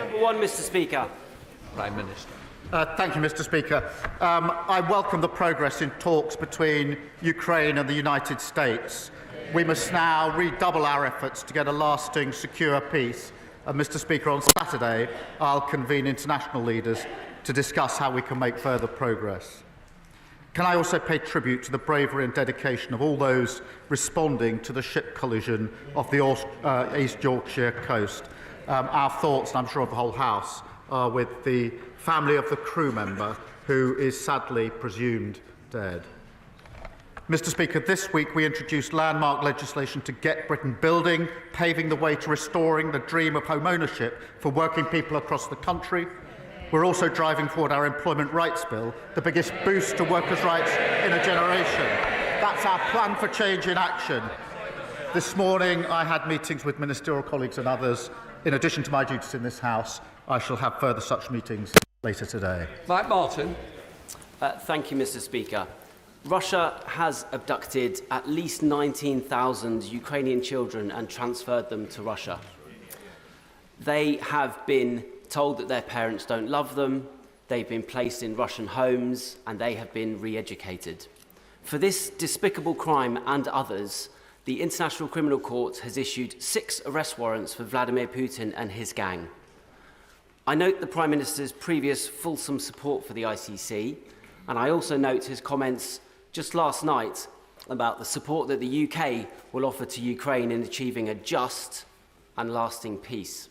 Number one, Mr. Speaker. Prime Minister. Thank you, Mr. Speaker. I welcome the progress in talks between Ukraine and the United States. We must now redouble our efforts to get a lasting, secure peace. And, Mr. Speaker, on Saturday, I'll convene international leaders to discuss how we can make further progress. Can I also pay tribute to the bravery and dedication of all those responding to the ship collision off the East Yorkshire coast? Our thoughts, and I'm sure of the whole House, are with the family of the crew member who is sadly presumed dead. Mr. Speaker, this week we introduced landmark legislation to get Britain building, paving the way to restoring the dream of home ownership for working people across the country. We're also driving forward our Employment Rights Bill, the biggest boost to workers' rights in a generation. That's our plan for change in action. This morning I had meetings with ministerial colleagues and others. In addition to my duties in this House, I shall have further such meetings later today. Mike Martin. Thank you, Mr. Speaker. Russia has abducted at least 19,000 Ukrainian children and transferred them to Russia. They have been told that their parents don't love them, they've been placed in Russian homes, and they have been re-educated. For this despicable crime and others, the International Criminal Court has issued 6 arrest warrants for Vladimir Putin and his gang. I note the Prime Minister's previous fulsome support for the ICC, and I also note his comments just last night about the support that the UK will offer to Ukraine in achieving a just and lasting peace.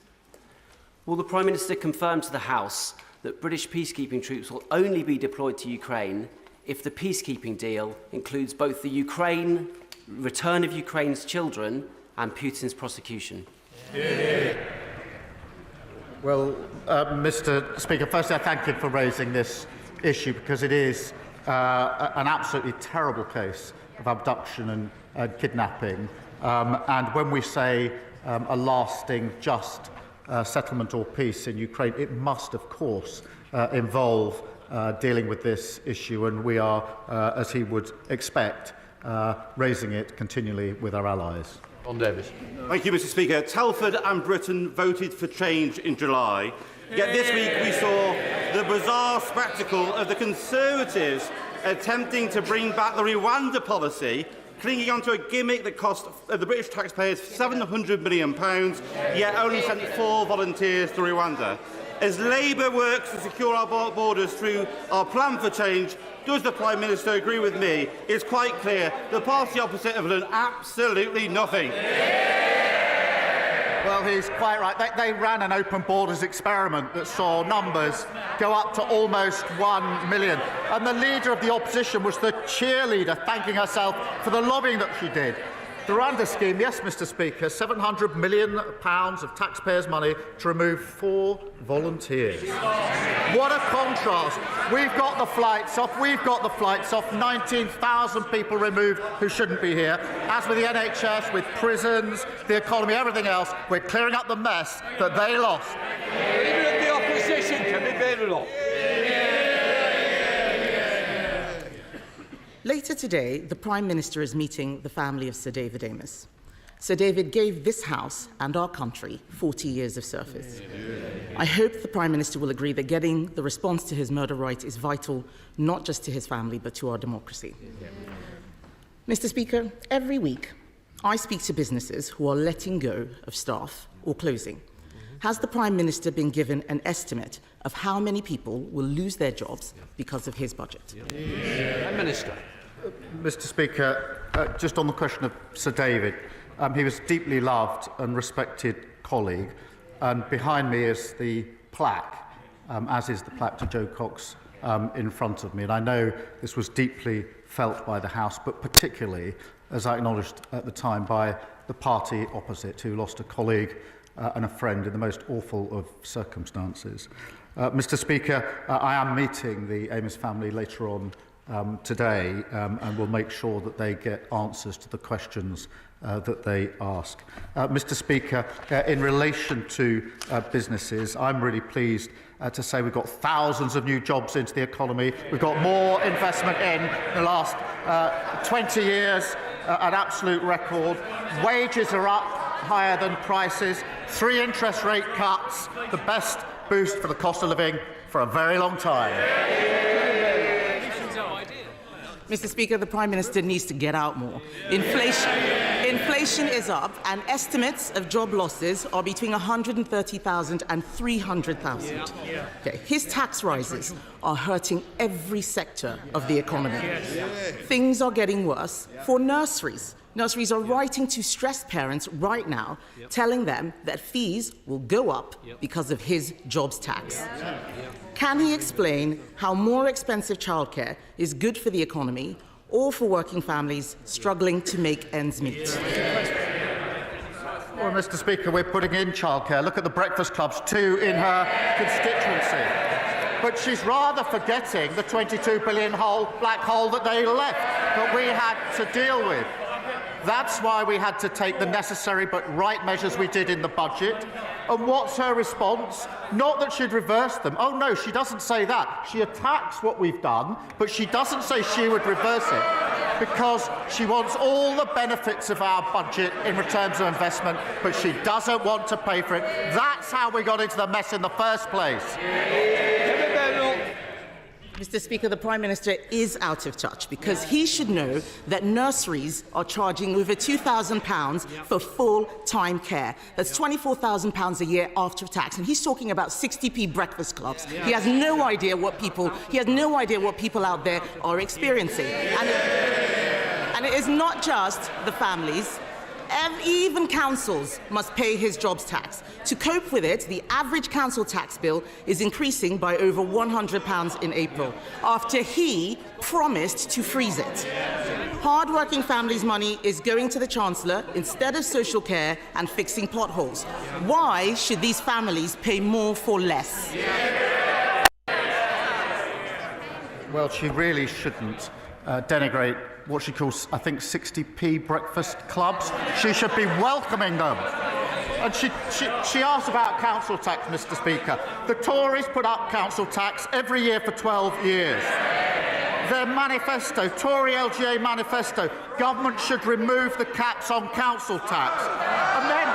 Will the Prime Minister confirm to the House that British peacekeeping troops will only be deployed to Ukraine if the peacekeeping deal includes both the return of Ukraine's children and Putin's prosecution? Well, Mr. Speaker, firstly, I thank you for raising this issue because it is an absolutely terrible case of abduction and kidnapping. And when we say a lasting, just settlement or peace in Ukraine, it must, of course, involve dealing with this issue, and we are, as he would expect, raising it continually with our allies. John Davis. Thank you, Mr. Speaker. Telford and Britain voted for change in July. Yet this week we saw the bizarre spectacle of the Conservatives attempting to bring back the Rwanda policy, clinging onto a gimmick that cost the British taxpayers £700 million, yet only sent 4 volunteers to Rwanda. As Labour works to secure our borders through our plan for change, does the Prime Minister agree with me? It's quite clear the party opposite have done absolutely nothing. Well, he's quite right. They ran an open borders experiment that saw numbers go up to almost 1 million. And the leader of the opposition was the cheerleader, thanking herself for the lobbying that she did. The Rwanda scheme, yes, Mr. Speaker, £700 million of taxpayers' money to remove 4 volunteers. What a contrast. We've got the flights off, 19,000 people removed who shouldn't be here. As with the NHS, with prisons, the economy, everything else, we're clearing up the mess that they lost. Leader of the opposition can be very long. Later today, the Prime Minister is meeting the family of Sir David Amess. Sir David gave this House and our country 40 years of service. I hope the Prime Minister will agree that getting the response to his murder right is vital, not just to his family, but to our democracy. Mr. Speaker, every week I speak to businesses who are letting go of staff or closing. Has the Prime Minister been given an estimate of how many people will lose their jobs because of his budget? Prime Minister. Mr. Speaker, just on the question of Sir David, he was a deeply loved and respected colleague, and behind me is the plaque, as is the plaque to Joe Cox in front of me. And I know this was deeply felt by the House, but particularly, as I acknowledged at the time, by the party opposite, who lost a colleague and a friend in the most awful of circumstances. Mr. Speaker, I am meeting the Amess family later on today, and will make sure that they get answers to the questions that they ask. Mr. Speaker, in relation to businesses, I'm really pleased to say we've got thousands of new jobs into the economy. We've got more investment in the last 20 years, an absolute record. Wages are up. higher than prices, 3 interest rate cuts, the best boost for the cost of living for a very long time. Mr. Speaker, the Prime Minister needs to get out more. Inflation is up, and estimates of job losses are between 130,000 and 300,000. Okay. His tax rises are hurting every sector of the economy. Things are getting worse for nurseries. Nurseries are writing to stressed parents right now, telling them that fees will go up because of his jobs tax. Can he explain how more expensive childcare is good for the economy or for working families struggling to make ends meet? Well, Mr. Speaker, we're putting in childcare. Look at the breakfast clubs, 2 in her constituency. But she's rather forgetting the $22 billion black hole that they left, that we had to deal with. That's why we had to take the necessary but right measures we did in the budget. And what's her response? Not that she'd reverse them. Oh, no, she doesn't say that. She attacks what we've done, but she doesn't say she would reverse it because she wants all the benefits of our budget in returns of investment, but she doesn't want to pay for it. That's how we got into the mess in the first place. Mr. Speaker, the Prime Minister is out of touch because he should know that nurseries are charging over £2,000 for full-time care. That's £24,000 a year after tax, and he's talking about 60p breakfast clubs. He has no idea what people out there are experiencing, and it is not just the families. Even councils must pay his jobs tax. To cope with it, the average council tax bill is increasing by over £100 in April, after he promised to freeze it. Hard-working families' money is going to the Chancellor instead of social care and fixing potholes. Why should these families pay more for less? Well, she really shouldn't denigrate what she calls, I think, 60p breakfast clubs. She should be welcoming them. And she asked about council tax, Mr. Speaker. The Tories put up council tax every year for 12 years. Their manifesto, Tory LGA manifesto, government should remove the caps on council tax. And then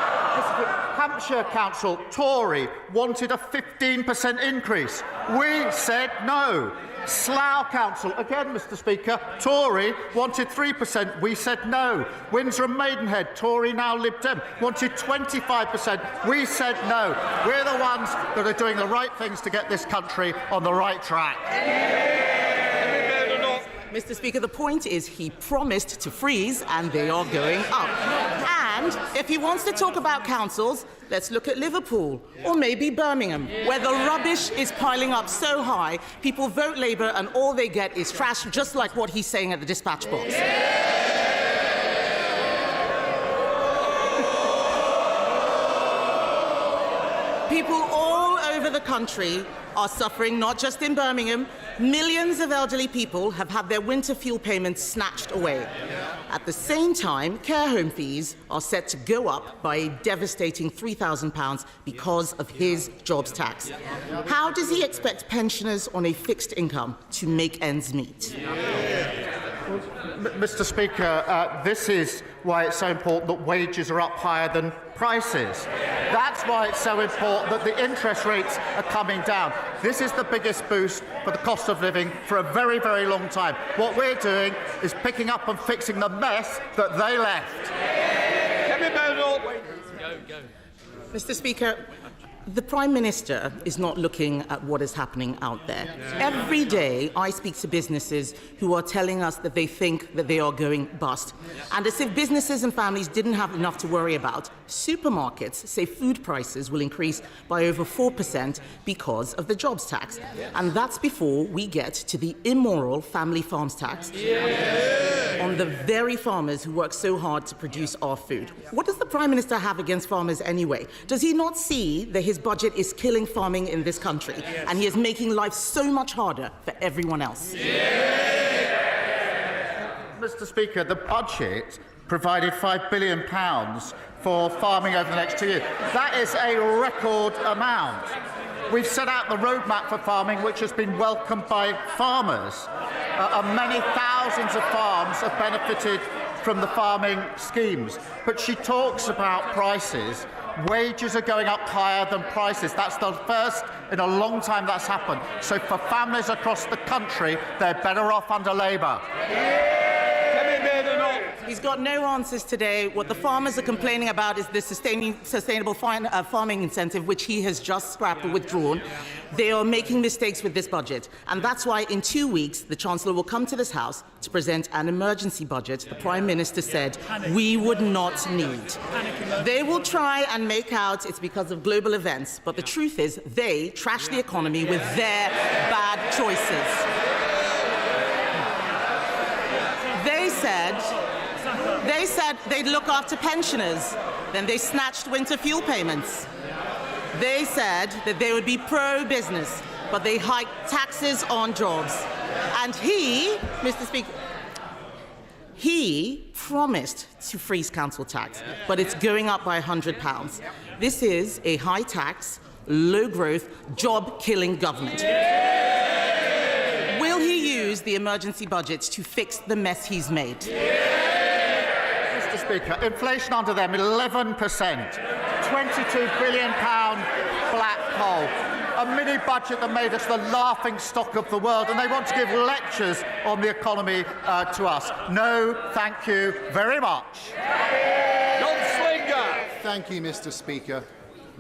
Hampshire Council, Tory, wanted a 15% increase. We said no. Slough Council, again, Mr. Speaker, Tory, wanted 3%. We said no. Windsor and Maidenhead, Tory, now Lib Dem, wanted 25%. We said no. We're the ones that are doing the right things to get this country on the right track. Mr. Speaker, the point is he promised to freeze, and they are going up. And if he wants to talk about councils, let's look at Liverpool or maybe Birmingham, where the rubbish is piling up so high, people vote Labour and all they get is trash, just like what he's saying at the dispatch box. People all over the country are suffering, not just in Birmingham. Millions of elderly people have had their winter fuel payments snatched away. At the same time, care home fees are set to go up by a devastating £3,000 because of his jobs tax. How does he expect pensioners on a fixed income to make ends meet? Mr. Speaker, this is why it's so important that wages are up higher than prices. That's why it's so important that the interest rates are coming down. This is the biggest boost for the cost of living for a very, very long time. What we're doing is picking up and fixing the mess that they left. Mr. Speaker, the Prime Minister is not looking at what is happening out there. Every day I speak to businesses who are telling us that they think that they are going bust. And as if businesses and families didn't have enough to worry about, supermarkets say food prices will increase by over 4% because of the jobs tax. And that's before we get to the immoral family farms tax on the very farmers who work so hard to produce our food. What does the Prime Minister have against farmers anyway? Does he not see that his budget is killing farming in this country, and he is making life so much harder for everyone else? Mr. Speaker, the budget provided £5 billion for farming over the next 2 years. That is a record amount. We've set out the roadmap for farming, which has been welcomed by farmers. And many thousands of farms have benefited from the farming schemes. But she talks about prices. Wages are going up higher than prices. That's the first in a long time that's happened. So for families across the country, they're better off under Labour. He's got no answers today. What the farmers are complaining about is the sustainable farming incentive, which he has just scrapped or withdrawn. They are making mistakes with this budget. And that's why in 2 weeks, the Chancellor will come to this House to present an emergency budget the Prime Minister said we would not need. They will try and make out it's because of global events, but the truth is they trash the economy with their bad choices. They said they'd look after pensioners. Then they snatched winter fuel payments. They said that they would be pro-business, but they hiked taxes on jobs. And he, Mr. Speaker, he promised to freeze council tax, but it's going up by £100. This is a high-tax, low-growth, job-killing government. Will he use the emergency budget to fix the mess he's made? Mr. Speaker, inflation under them 11%, £22 billion black hole, a mini budget that made us the laughing stock of the world, and they want to give lectures on the economy to us. No, thank you very much. Thank you, Mr. Speaker.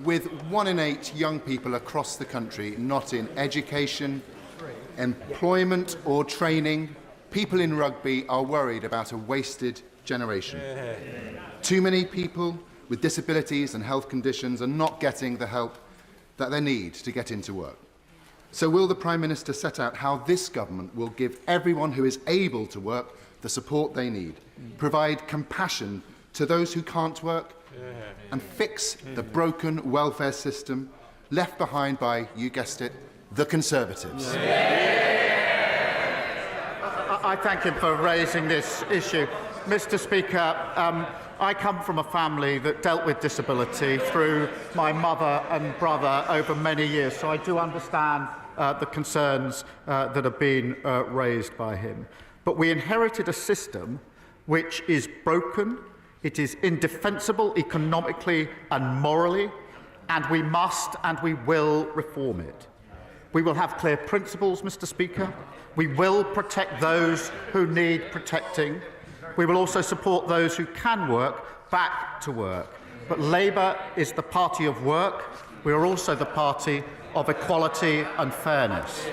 With 1 in 8 young people across the country not in education, employment or training, people in rugby are worried about a wasted generation. Too many people with disabilities and health conditions are not getting the help that they need to get into work. So will the Prime Minister set out how this government will give everyone who is able to work the support they need, provide compassion to those who can't work, and fix the broken welfare system left behind by, you guessed it, the Conservatives? I thank him for raising this issue. Mr. Speaker, I come from a family that dealt with disability through my mother and brother over many years, so I do understand the concerns that have been raised by him. But we inherited a system which is broken, it is indefensible economically and morally, and we must and we will reform it. We will have clear principles, Mr. Speaker. We will protect those who need protecting. We will also support those who can work back to work. But Labour is the party of work. We are also the party of equality and fairness.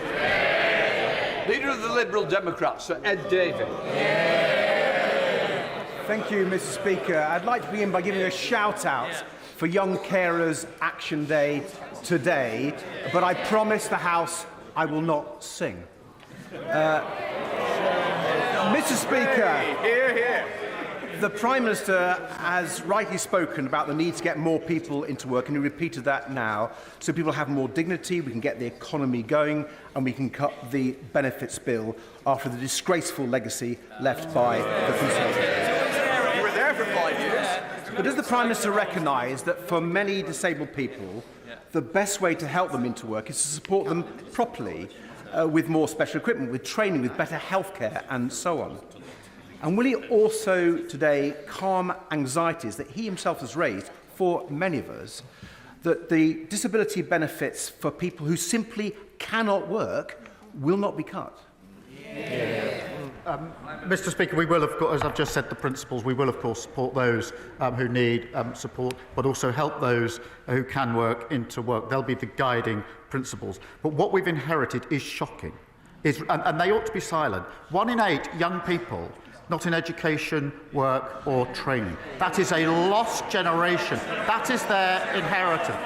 Leader of the Liberal Democrats, Sir Ed Davey. Thank you, Mr. Speaker. I'd like to begin by giving a shout-out for Young Carers Action Day today, but I promise the House I will not sing. Mr. Speaker, the Prime Minister has rightly spoken about the need to get more people into work, and he repeated that now, so people have more dignity, we can get the economy going, and we can cut the benefits bill after the disgraceful legacy left by the Conservatives. You were there for 5 years. But does the Prime Minister recognise that for many disabled people, the best way to help them into work is to support them properly with more special equipment, with training, with better healthcare and so on? And will he also today calm anxieties that he himself has raised for many of us, that the disability benefits for people who simply cannot work will not be cut? Mr. Speaker, we will, of course, as I've just said, the principles, we will, of course, support those who need support, but also help those who can work into work. They'll be the guiding principles. But what we've inherited is shocking, and they ought to be silent. 1 in 8 young people not in education, work or training. That is a lost generation. That is their inheritance.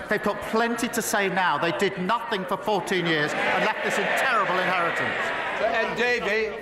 They've got plenty to say now. They did nothing for 14 years and left this in terrible inheritance. And Davey.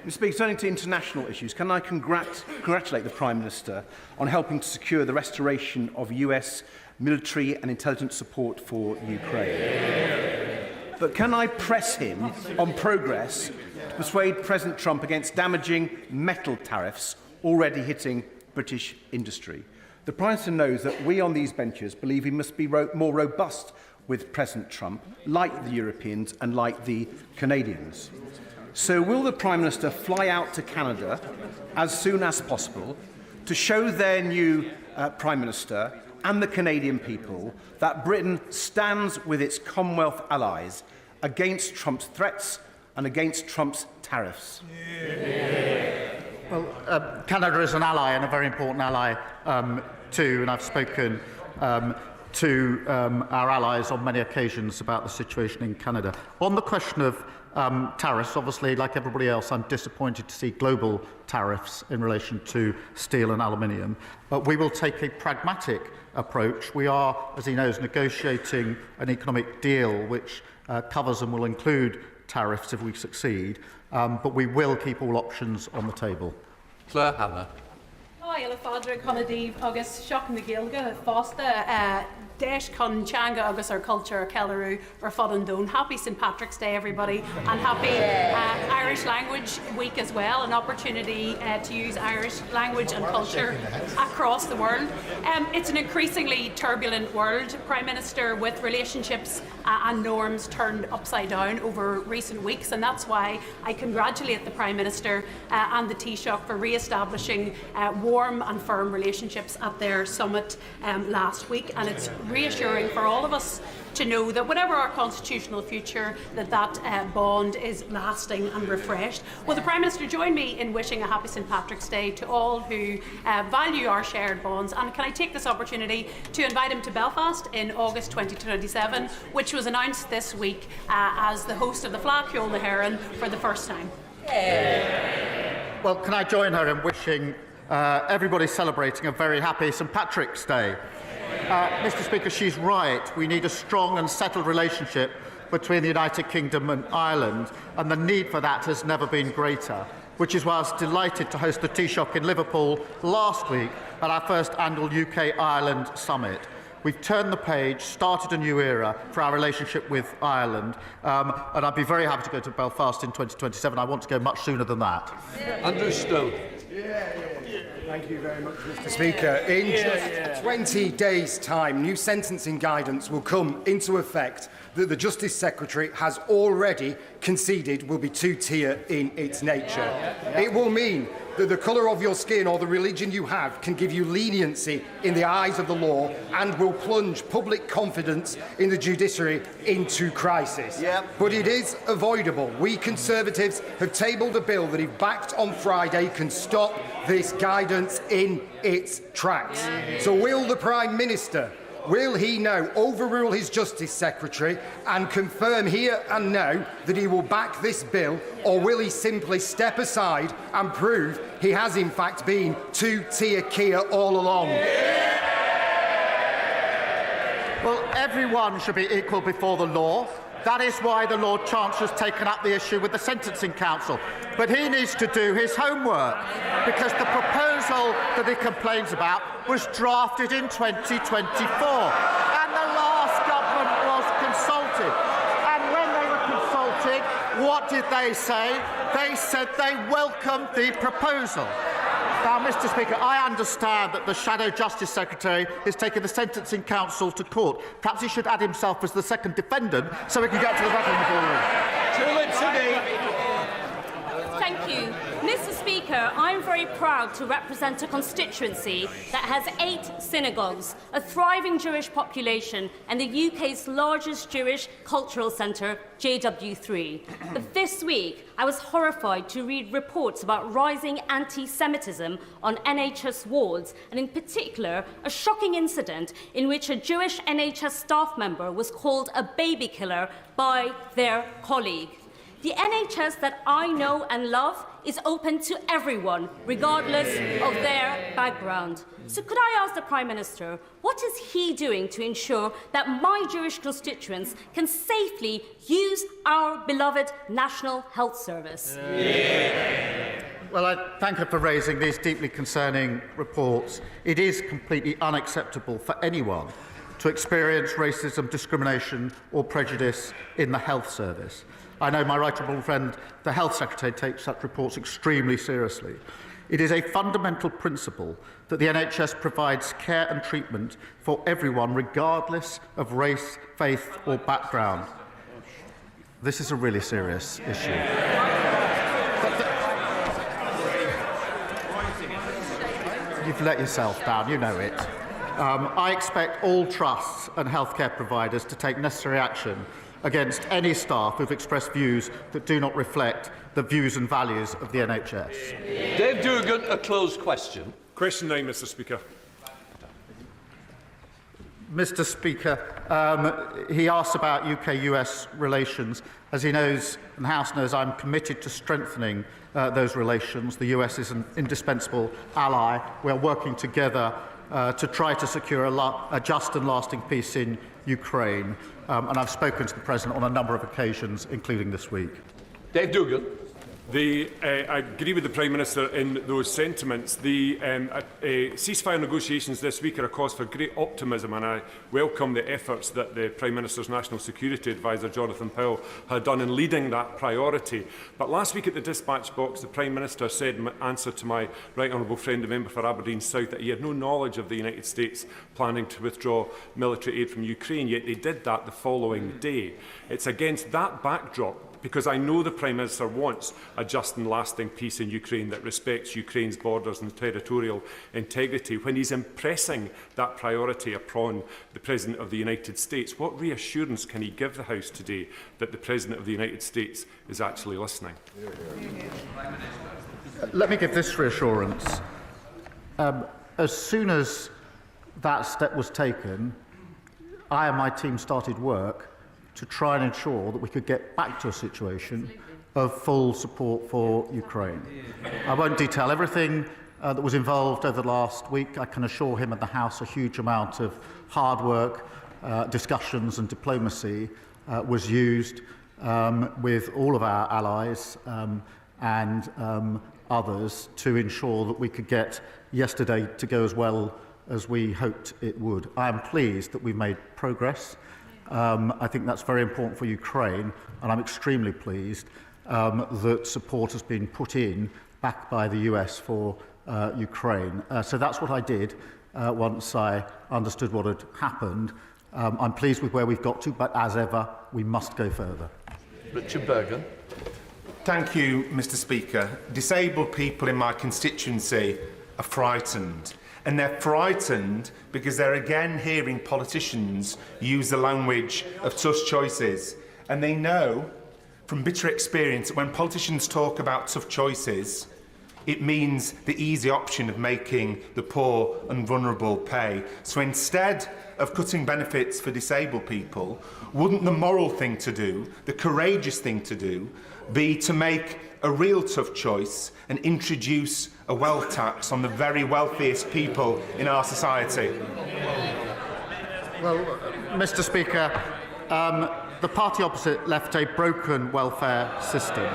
Mr. Speaker, turning to international issues, can I congratulate the Prime Minister on helping to secure the restoration of US military and intelligence support for Ukraine? But can I press him on progress to persuade President Trump against damaging metal tariffs already hitting British industry? The Prime Minister knows that we on these benches believe he must be more robust with President Trump, like the Europeans and like the Canadians. So will the Prime Minister fly out to Canada as soon as possible to show their new Prime Minister and the Canadian people that Britain stands with its Commonwealth allies against Trump's threats and against Trump's tariffs? Well, Canada is an ally and a very important ally too, and I've spoken to our allies on many occasions about the situation in Canada. On the question of tariffs, obviously, like everybody else, I'm disappointed to see global tariffs in relation to steel and aluminium. But we will take a pragmatic approach. We are, as he knows, negotiating an economic deal which covers and will include tariffs if we succeed, but we will keep all options on the table. Claire Hannah. Hi, Ella Fadra, Conadív, August, Shock na Gilga, Fosta, Desh Con Changa, August, our culture, Kellaroo, or Fodandone. Happy St. Patrick's Day, everybody, and happy Irish Language Week as well, an opportunity to use Irish language and culture across the world. It's an increasingly turbulent world, Prime Minister, with relationships and norms turned upside down over recent weeks, and that's why I congratulate the Prime Minister and the Taoiseach for re-establishing warm and firm relationships at their summit last week, and it's reassuring for all of us to know that whatever our constitutional future, that bond is lasting and refreshed. Will the Prime Minister join me in wishing a happy St. Patrick's Day to all who value our shared bonds, and can I take this opportunity to invite him to Belfast in August 2027, which was announced this week as the host of the Fleadh na HÉireann for the first time. Well, can I join her in wishing everybody celebrating a very happy St. Patrick's Day? Mr. Speaker, she's right. We need a strong and settled relationship between the United Kingdom and Ireland, and the need for that has never been greater, which is why I was delighted to host the Taoiseach in Liverpool last week at our first annual UK-Ireland summit. We've turned the page, started a new era for our relationship with Ireland, and I'd be very happy to go to Belfast in 2027. I want to go much sooner than that. Andrew Stone. Thank you very much, Mr. Speaker. In just 20 days' time, new sentencing guidance will come into effect that the Justice Secretary has already conceded will be two-tier in its nature. It will mean that the colour of your skin or the religion you have can give you leniency in the eyes of the law and will plunge public confidence in the judiciary into crisis. But it is avoidable. We Conservatives have tabled a bill that, if backed on Friday, can stop this guidance in its tracks. So will the Prime Minister, will he now overrule his Justice Secretary and confirm here and now that he will back this bill, or will he simply step aside and prove he has in fact been two-tier Keir all along? Well, everyone should be equal before the law. That is why the Lord Chancellor has taken up the issue with the Sentencing Council. But he needs to do his homework, because the proposal that he complains about was drafted in 2024, and the last government was consulted. And when they were consulted, what did they say? They said they welcomed the proposal. Now, Mr. Speaker, I understand that the Shadow Justice Secretary is taking the Sentencing Council to court. Perhaps he should add himself as the second defendant so we can get to the bottom of the ball. Thank you. Mr. Speaker, I'm very proud to represent a constituency that has 8 synagogues, a thriving Jewish population, and the UK's largest Jewish cultural centre, JW3. But this week, I was horrified to read reports about rising anti-Semitism on NHS wards, and in particular, a shocking incident in which a Jewish NHS staff member was called a baby killer by their colleague. The NHS that I know and love is open to everyone, regardless of their background. So could I ask the Prime Minister, what is he doing to ensure that my Jewish constituents can safely use our beloved National Health Service? Well, I thank her for raising these deeply concerning reports. It is completely unacceptable for anyone to experience racism, discrimination or prejudice in the health service. I know my right honourable friend, the Health Secretary, takes such reports extremely seriously. It is a fundamental principle that the NHS provides care and treatment for everyone, regardless of race, faith or background. This is a really serious issue. you've let yourself down, you know it. I expect all trusts and healthcare providers to take necessary action against any staff who've expressed views that do not reflect the views and values of the NHS. Dave Dugan, a closed question. Question 9, Mr Speaker. Mr Speaker, he asked about UK-US relations. As he knows, and the House knows, I'm committed to strengthening those relations. The US is an indispensable ally. We are working together to try to secure a just and lasting peace in Ukraine. And I've spoken to the President on a number of occasions, including this week. Dave Dugan. I agree with the Prime Minister in those sentiments. The ceasefire negotiations this week are a cause for great optimism, and I welcome the efforts that the Prime Minister's National Security Advisor, Jonathan Powell, had done in leading that priority. But last week at the dispatch box, the Prime Minister said in answer to my right honourable friend, the member for Aberdeen South, that he had no knowledge of the United States planning to withdraw military aid from Ukraine, yet they did that the following day. It's against that backdrop, because I know the Prime Minister wants a just and lasting peace in Ukraine that respects Ukraine's borders and territorial integrity. When he's impressing that priority upon the President of the United States, what reassurance can he give the House today that the President of the United States is actually listening? Let me give this reassurance. As soon as that step was taken, I and my team started work to try and ensure that we could get back to a situation of full support for Ukraine. I won't detail everything that was involved over the last week. I can assure him and the House a huge amount of hard work, discussions and diplomacy was used with all of our allies and others to ensure that we could get yesterday to go as well as we hoped it would. I am pleased that we made progress. I think that's very important for Ukraine, and I'm extremely pleased that support has been put in, backed by the US, for Ukraine. So that's what I did once I understood what had happened. I'm pleased with where we've got to, but as ever, we must go further. Richard Bergen. Thank you, Mr Speaker. Disabled people in my constituency are frightened. And they're frightened because they're again hearing politicians use the language of tough choices. And they know from bitter experience that when politicians talk about tough choices, it means the easy option of making the poor and vulnerable pay. So instead of cutting benefits for disabled people, wouldn't the moral thing to do, the courageous thing to do, be to make a real tough choice and introduce a wealth tax on the very wealthiest people in our society? Well, Mr Speaker, the party opposite left a broken welfare system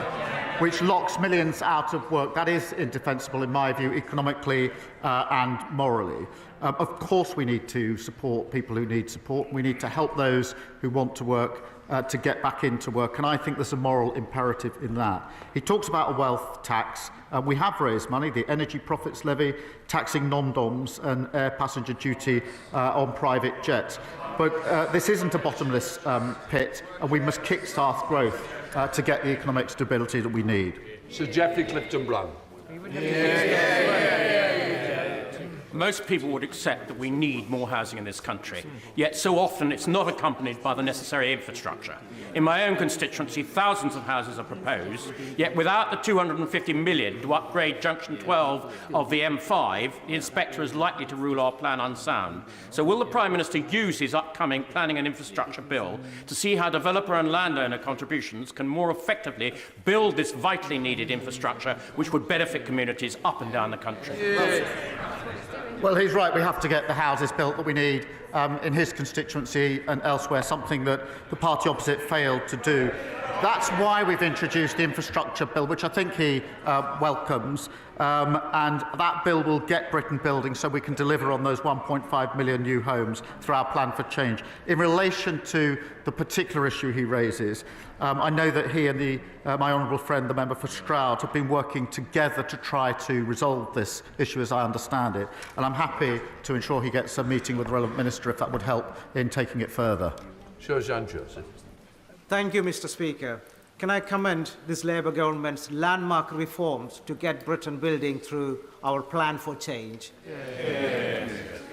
which locks millions out of work. That is indefensible, in my view, economically and morally. Of course we need to support people who need support. We need to help those who want to work to get back into work, and I think there's a moral imperative in that. He talks about a wealth tax. We have raised money, the energy profits levy, taxing non-doms and air passenger duty on private jets. But this isn't a bottomless pit, and we must kick-start growth to get the economic stability that we need. Sir Geoffrey Clifton-Brown. Most people would accept that we need more housing in this country, yet so often it's not accompanied by the necessary infrastructure. In my own constituency, thousands of houses are proposed, yet without the £250 million to upgrade Junction 12 of the M5, the inspector is likely to rule our plan unsound. So will the Prime Minister use his upcoming planning and infrastructure bill to see how developer and landowner contributions can more effectively build this vitally needed infrastructure which would benefit communities up and down the country? Well, he's right. We have to get the houses built that we need in his constituency and elsewhere, something that the party opposite failed to do. That's why we've introduced the infrastructure bill, which I think he welcomes, and that bill will get Britain building so we can deliver on those 1.5 million new homes through our plan for change. In relation to the particular issue he raises, I know that he and my honourable friend, the member for Stroud, have been working together to try to resolve this issue, as I understand it, and I'm happy to ensure he gets a meeting with the relevant minister if that would help in taking it further. Sir Jean Joseph. Thank you, Mr Speaker. can I commend this Labour government's landmark reforms to get Britain building through our plan for change.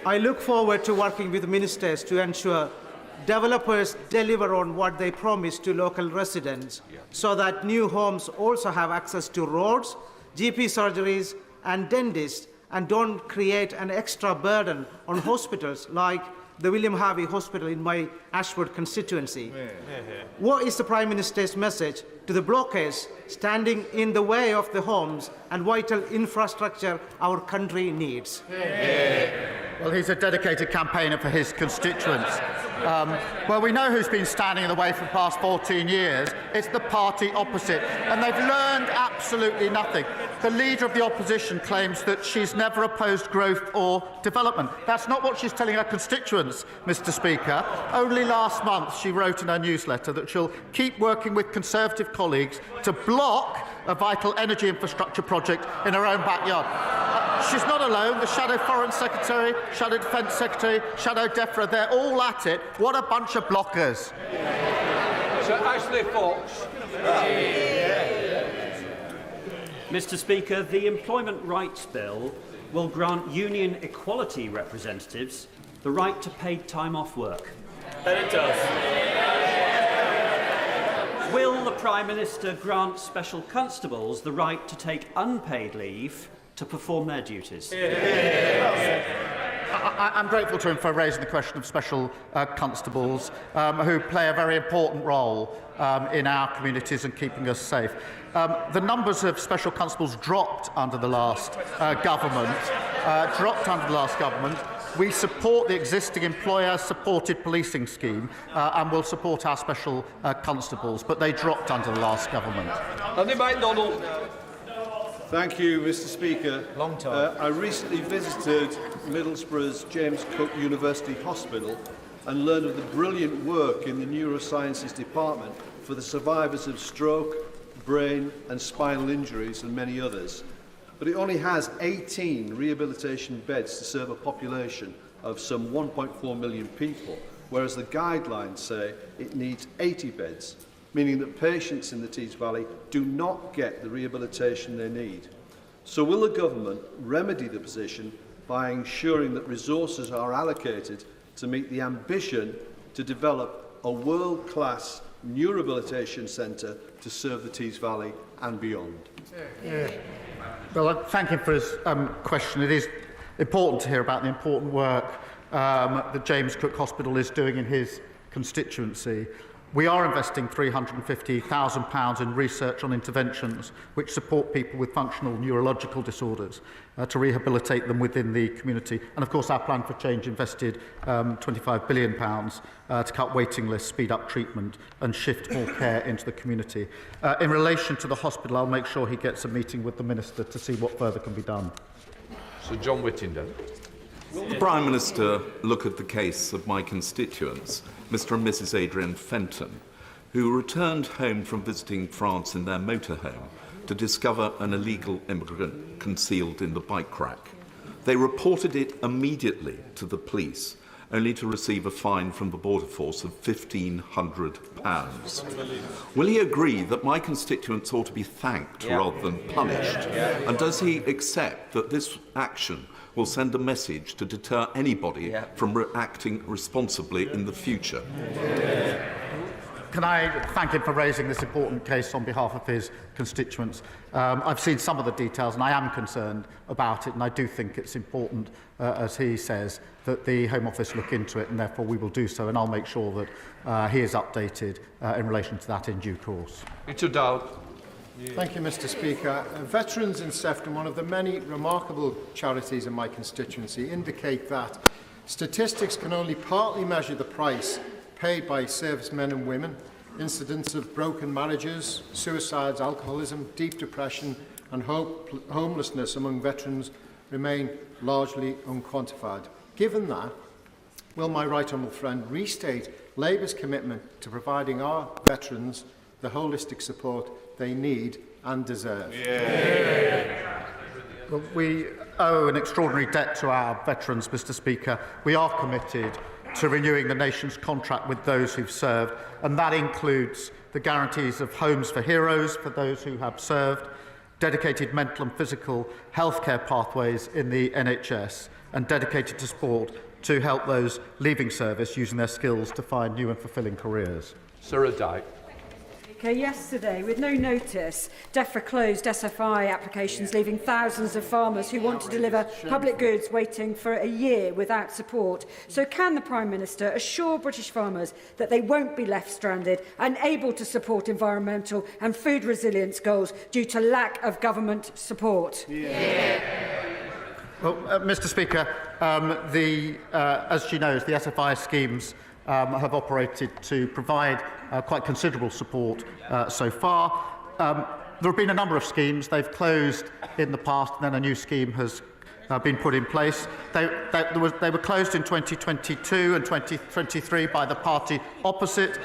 I look forward to working with ministers to ensure developers deliver on what they promise to local residents so that new homes also have access to roads, GP surgeries and dentists and don't create an extra burden on hospitals like the William Harvey Hospital in my Ashford constituency. What is the Prime Minister's message to the blockers standing in the way of the homes and vital infrastructure our country needs? Well, he's a dedicated campaigner for his constituents. Well, we know who's been standing in the way for the past 14 years. It's the party opposite, and they've learned absolutely nothing. The leader of the opposition claims that she's never opposed growth or development. That's not what she's telling her constituents, Mr. Speaker. Only last month she wrote in her newsletter that she'll keep working with Conservative colleagues to block a vital energy infrastructure project in her own backyard. She's not alone. The Shadow Foreign Secretary, Shadow Defence Secretary, Shadow DEFRA, they're all at it. What a bunch of blockers. Sir Ashley Fox. Mr. Speaker, the Employment Rights Bill will grant union equality representatives the right to paid time off work. And it does. Will the Prime Minister grant special constables the right to take unpaid leave to perform their duties? I'm grateful to him for raising the question of special constables who play a very important role in our communities and keeping us safe. The numbers of special constables dropped under the last government. We support the existing employer-supported policing scheme and will support our special constables, but they dropped under the last government. Andy MacDonald. Thank you, Mr. Speaker. Long time. I recently visited Middlesbrough's James Cook University Hospital and learned of the brilliant work in the neurosciences department for the survivors of stroke, brain and spinal injuries and many others. But it only has 18 rehabilitation beds to serve a population of some 1.4 million people, whereas the guidelines say it needs 80 beds, meaning that patients in the Tees Valley do not get the rehabilitation they need. So will the government remedy the position by ensuring that resources are allocated to meet the ambition to develop a world-class new rehabilitation centre to serve the Tees Valley and beyond? Well, I thank him for his question. It is important to hear about the important work that James Cook Hospital is doing in his constituency. We are investing £350,000 in research on interventions which support people with functional neurological disorders to rehabilitate them within the community. And of course our plan for change invested £25 billion to cut waiting lists, speed up treatment and shift more care into the community. In relation to the hospital, I'll make sure he gets a meeting with the Minister to see what further can be done. Sir John Whittington. Will the Prime Minister look at the case of my constituents, Mr. and Mrs. Adrian Fenton, who returned home from visiting France in their motorhome to discover an illegal immigrant concealed in the bike rack? They reported it immediately to the police, only to receive a fine from the Border Force of £1,500. Will he agree that my constituents ought to be thanked rather than punished? And does he accept that this action will send a message to deter anybody from acting responsibly in the future? Can I thank him for raising this important case on behalf of his constituents? I've seen some of the details and I am concerned about it, and I do think it's important, as he says, that the Home Office look into it, and therefore we will do so, and I'll make sure that he is updated in relation to that in due course. Richard Dowd. Thank you, Mr. Speaker. Veterans in Sefton, one of the many remarkable charities in my constituency, indicate that statistics can only partly measure the price paid by servicemen and women. Incidents of broken marriages, suicides, alcoholism, deep depression and homelessness among veterans remain largely unquantified. Given that, will my right honourable friend restate Labour's commitment to providing our veterans the holistic support they need and deserve? Well, we owe an extraordinary debt to our veterans, Mr. Speaker. We are committed to renewing the nation's contract with those who've served, and that includes the guarantees of homes for heroes for those who have served, dedicated mental and physical healthcare pathways in the NHS, and dedicated to sport to help those leaving service using their skills to find new and fulfilling careers. Sir Dyke. Yesterday, with no notice, DEFRA closed SFI applications, leaving thousands of farmers who want to deliver public goods waiting for a year without support. So can the Prime Minister assure British farmers that they won't be left stranded and able to support environmental and food resilience goals due to lack of government support? Well, Mr. Speaker, as she knows, the SFI schemes have operated to provide quite considerable support so far. There have been a number of schemes. They've closed in the past, and then a new scheme has been put in place. They were closed in 2022 and 2023 by the party opposite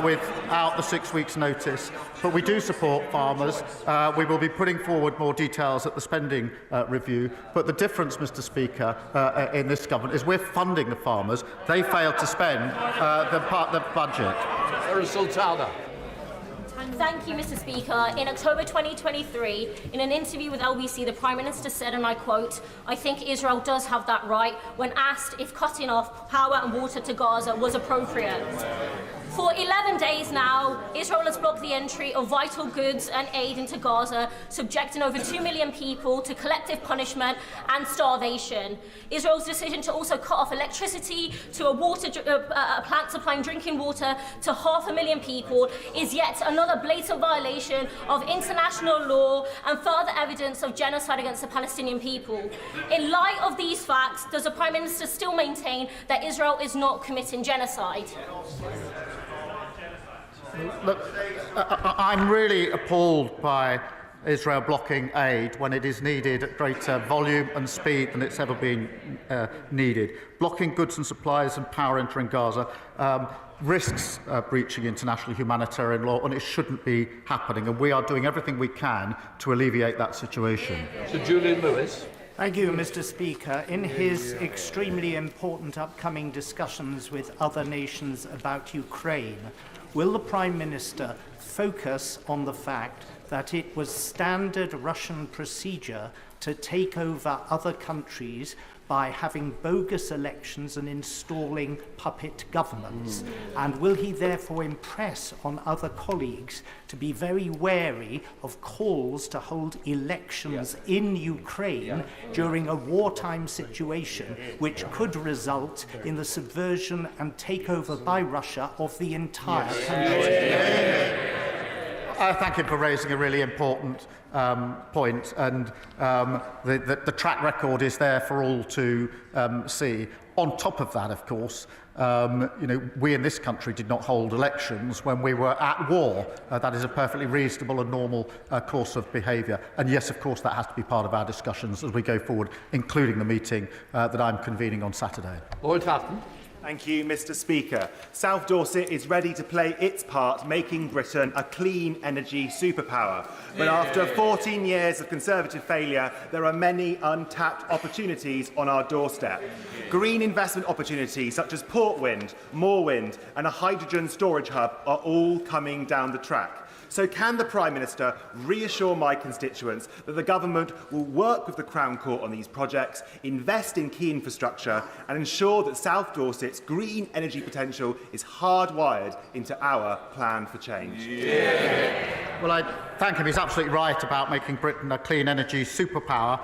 without the 6 weeks' notice. But we do support farmers. We will be putting forward more details at the spending review. But the difference, Mr. Speaker, in this government is we're funding the farmers. They failed to spend the budget. Sultana. Thank you, Mr. Speaker. In October 2023, in an interview with LBC, the Prime Minister said, and I quote, "I think Israel does have that right," when asked if cutting off power and water to Gaza was appropriate. For 11 days now, Israel has blocked the entry of vital goods and aid into Gaza, subjecting over 2 million people to collective punishment and starvation. Israel's decision to also cut off electricity to a plant supplying drinking water to 500,000 people is yet another blatant violation of international law and further evidence of genocide against the Palestinian people. In light of these facts, does the Prime Minister still maintain that Israel is not committing genocide? Look, I'm really appalled by Israel blocking aid when it is needed at greater volume and speed than it's ever been needed. Blocking goods and supplies and power entering Gaza risks breaching international humanitarian law, and it shouldn't be happening. And we are doing everything we can to alleviate that situation. Sir Julian Lewis. Thank you, Mr. Speaker. In his extremely important upcoming discussions with other nations about Ukraine, will the Prime Minister focus on the fact that it was standard Russian procedure to take over other countries by having bogus elections and installing puppet governments? And will he therefore impress on other colleagues to be very wary of calls to hold elections in Ukraine during a wartime situation, which could result in the subversion and takeover by Russia of the entire country? I thank him for raising a really important point, and the track record is there for all to see. On top of that, of course, we in this country did not hold elections when we were at war. That is a perfectly reasonable and normal course of behaviour. And yes, of course, that has to be part of our discussions as we go forward, including the meeting that I'm convening on Saturday. Lord Hatton. Thank you, Mr. Speaker. South Dorset is ready to play its part, making Britain a clean energy superpower. But after 14 years of Conservative failure, there are many untapped opportunities on our doorstep. Green investment opportunities such as Port Wind, Moor Wind and a hydrogen storage hub are all coming down the track. So can the Prime Minister reassure my constituents that the government will work with the Crown Court on these projects, invest in key infrastructure and ensure that South Dorset's green energy potential is hardwired into our plan for change? Well, I thank him. He's absolutely right about making Britain a clean energy superpower.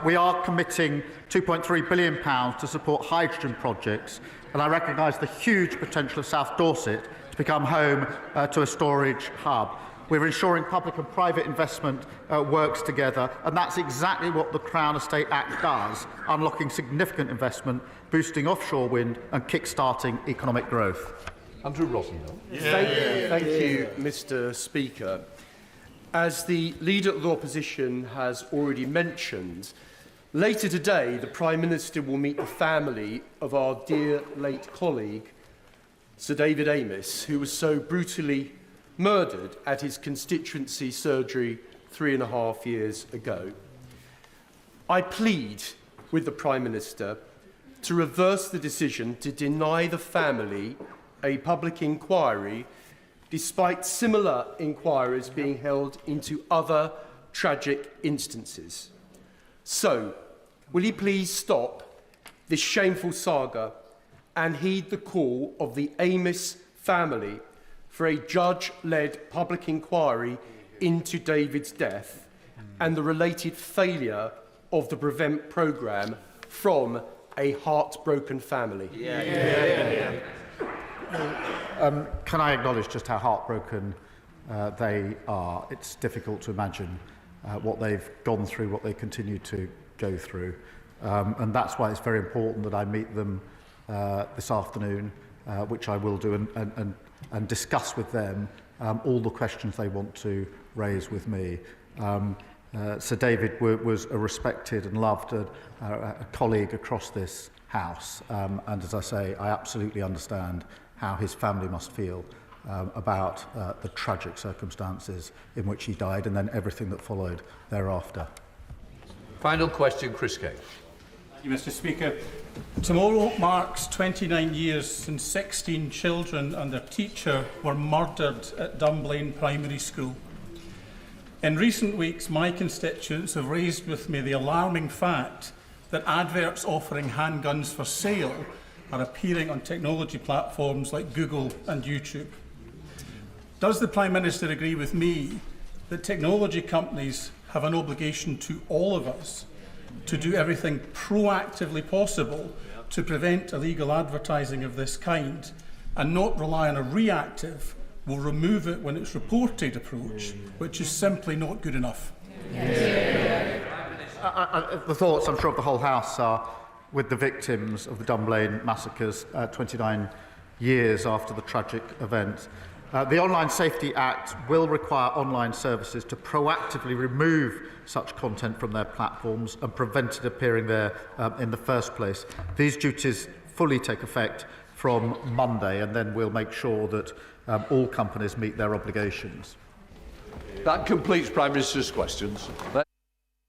We are committing £2.3 billion to support hydrogen projects, and I recognise the huge potential of South Dorset to become home to a storage hub. We're ensuring public and private investment works together, and that's exactly what the Crown Estate Act does, unlocking significant investment, boosting offshore wind and kick-starting economic growth. Andrew Rosenthal. Thank you, Mr. Speaker. As the Leader of the Opposition has already mentioned, later today the Prime Minister will meet the family of our dear late colleague, Sir David Amess, who was so brutally murdered at his constituency surgery 3.5 years ago. I plead with the Prime Minister to reverse the decision to deny the family a public inquiry despite similar inquiries being held into other tragic instances. So, will he please stop this shameful saga and heed the call of the Amos family for a judge-led public inquiry into David's death and the related failure of the Prevent programme from a heartbroken family? Can I acknowledge just how heartbroken they are? It's difficult to imagine what they've gone through, what they continue to go through. And that's why it's very important that I meet them this afternoon, which I will do, and discuss with them all the questions they want to raise with me. Sir David was a respected and loved a colleague across this House. And as I say, I absolutely understand how his family must feel about the tragic circumstances in which he died and then everything that followed thereafter. Final question, Chris Kane. Thank you, Mr. Speaker. Tomorrow marks 29 years since 16 children and their teacher were murdered at Dunblane Primary School. In recent weeks, my constituents have raised with me the alarming fact that adverts offering handguns for sale are appearing on technology platforms like Google and YouTube. Does the Prime Minister agree with me that technology companies have an obligation to all of us to do everything proactively possible to prevent illegal advertising of this kind and not rely on a reactive, will remove it when it's reported approach, which is simply not good enough? The thoughts, I'm sure, of the whole House are with the victims of the Dunblane massacres 29 years after the tragic event. The Online Safety Act will require online services to proactively remove such content from their platforms and prevent it appearing there in the first place. These duties fully take effect from Monday, and then we'll make sure that all companies meet their obligations. That completes Prime Minister's questions.